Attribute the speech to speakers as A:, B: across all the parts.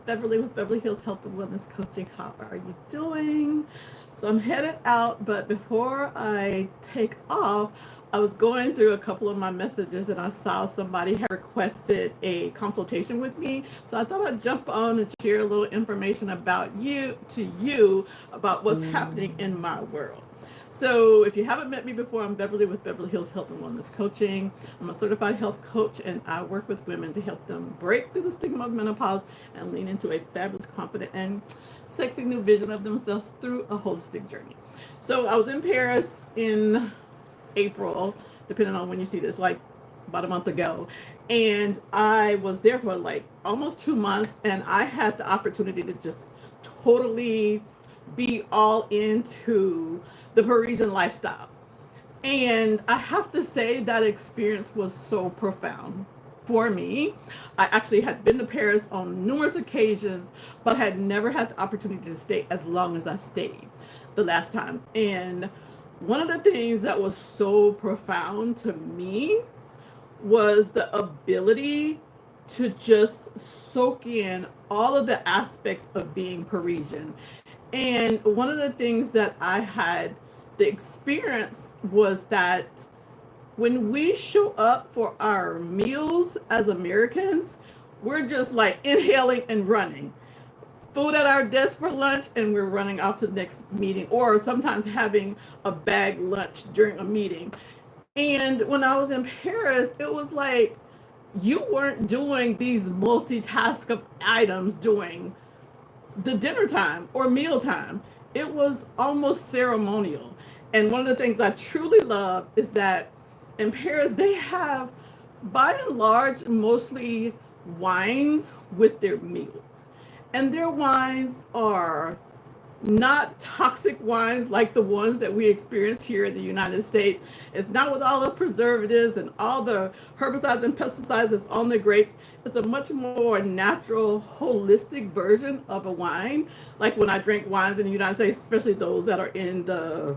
A: Beverly with Beverly Hills Health and Wellness Coaching. How are you doing? So I'm headed out, but before I take off, I was going through a couple of my messages and I saw somebody had requested a consultation with me. So I thought I'd jump on and share a little information about you about what's happening in my world. So if you haven't met me before, I'm Beverly with Beverly Hills Health and Wellness Coaching. I'm a certified health coach and I work with women to help them break through the stigma of menopause and lean into a fabulous, confident, and sexy new vision of themselves through a holistic journey. So I was in Paris in April, depending on when you see this, like about a month ago. And I was there for like almost 2 months and I had the opportunity to just totally be all into the Parisian lifestyle. And I have to say that experience was so profound for me. I actually had been to Paris on numerous occasions, but had never had the opportunity to stay as long as I stayed the last time. And one of the things that was so profound to me was the ability to just soak in all of the aspects of being Parisian. And one of the things that I had the experience was that when we show up for our meals as Americans, we're just like inhaling and running. Food at our desk for lunch, and we're running off to the next meeting, or sometimes having a bag lunch during a meeting. And when I was in Paris, it was like you weren't doing these multitask of items during the dinner time or meal time. It was almost ceremonial. And one of the things I truly love is that in Paris, they have, by and large, mostly wines with their meals. And their wines are not toxic wines like the ones that we experience here in the United States. It's not with all the preservatives and all the herbicides and pesticides that's on the grapes. It's a much more natural, holistic version of a wine. Like when I drink wines in the United States, especially those that are in the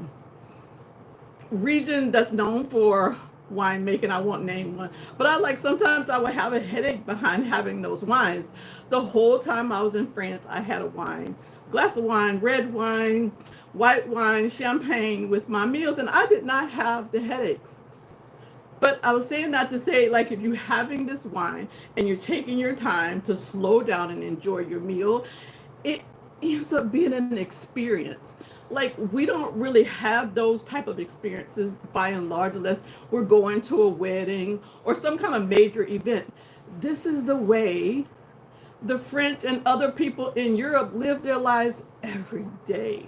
A: region that's known for winemaking, I won't name one, but I like sometimes I would have a headache behind having those wines. The whole time I was in France, I had a wine, glass of wine, red wine, white wine, champagne with my meals, and I did not have the headaches. But I was saying that to say, like, if you're having this wine and you're taking your time to slow down and enjoy your meal, it ends up being an experience. Like, we don't really have those type of experiences by and large unless we're going to a wedding or some kind of major event. This is the way the French and other people in Europe live their lives every day.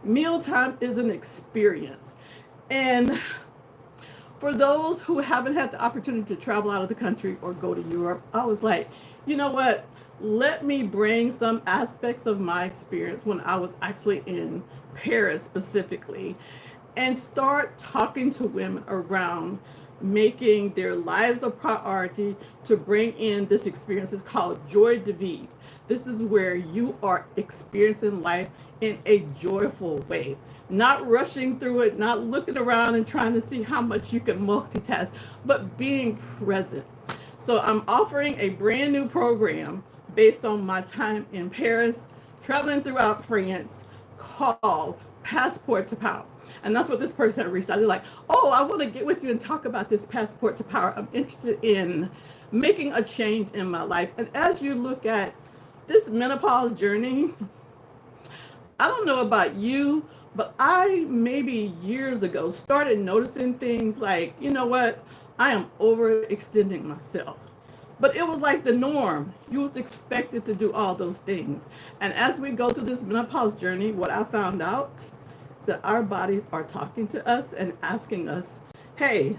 A: Mealtime is an experience. And for those who haven't had the opportunity to travel out of the country or go to Europe, I was like, you know what? Let me bring some aspects of my experience when I was actually in Paris specifically and start talking to women around making their lives a priority to bring in this experience. It's called Joie de Vivre. This is where you are experiencing life in a joyful way, not rushing through it, not looking around and trying to see how much you can multitask, but being present. So I'm offering a brand new program based on my time in Paris, traveling throughout France, called Passport to Power. And that's what this person had reached out. They're like, oh, I want to get with you and talk about this Passport to Power. I'm interested in making a change in my life. And as you look at this menopause journey, I don't know about you, but I maybe years ago started noticing things like, you know what, I am overextending myself. But it was like the norm. You was expected to do all those things. And as we go through this menopause journey, what I found out is that our bodies are talking to us and asking us, hey,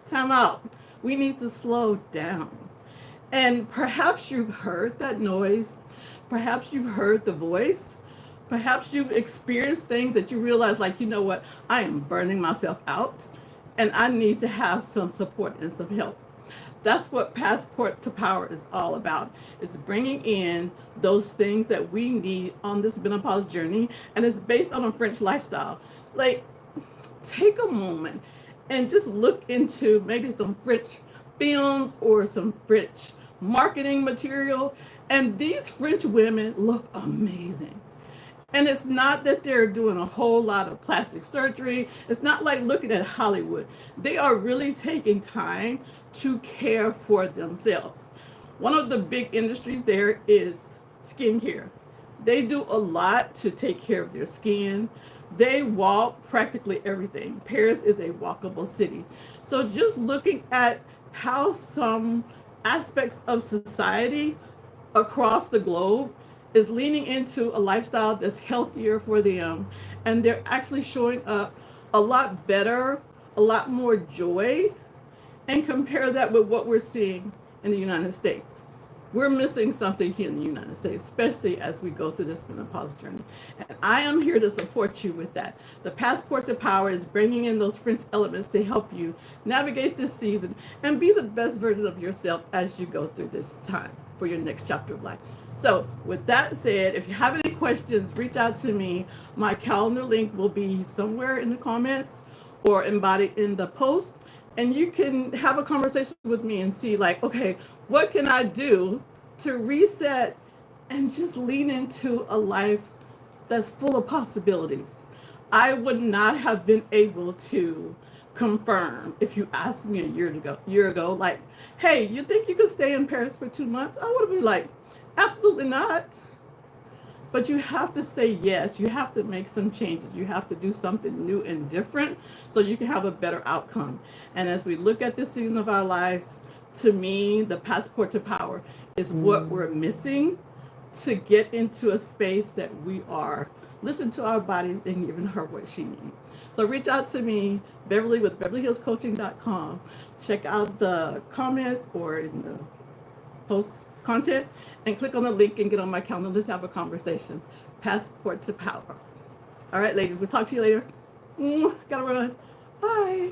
A: time out. We need to slow down. And perhaps you've heard that noise. Perhaps you've heard the voice. Perhaps you've experienced things that you realize, like, you know what, I am burning myself out and I need to have some support and some help. That's what Passport to Power is all about. It's bringing in those things that we need on this menopause journey, and it's based on a French lifestyle. Like, take a moment and just look into maybe some French films or some French marketing material And these French women look amazing. And it's not that they're doing a whole lot of plastic surgery. It's not like looking at Hollywood. They are really taking time to care for themselves. One of the big industries there is skincare. They do a lot to take care of their skin. They walk practically everything. Paris is a walkable city. So just looking at how some aspects of society across the globe is leaning into a lifestyle that's healthier for them, and they're actually showing up a lot better, a lot more joy, and compare that with what we're seeing in the United States. We're missing something here in the United States, especially as we go through this menopause journey. And I am here to support you with that. The Passport to Power is bringing in those French elements to help you navigate this season and be the best version of yourself as you go through this time for your next chapter of life. So with that said, if you have any questions, reach out to me. My calendar link will be somewhere in the comments or embodied in the post. And you can have a conversation with me and see like, okay, what can I do to reset and just lean into a life that's full of possibilities? I would not have been able to confirm if you asked me a year ago, like, hey, you think you could stay in Paris for 2 months? I would have been like, absolutely not. But you have to say yes. You have to make some changes. You have to do something new and different so you can have a better outcome. And as we look at this season of our lives, to me, the Passport to Power is what we're missing to get into a space that we are listening to our bodies and giving her what she needs. So reach out to me, Beverly with BeverlyHillsCoaching.com. Check out the comments or in the post content and click on the link and get on my calendar. Let's have a conversation. Passport to Power. All right, ladies, we'll talk to you later. Gotta run. Bye.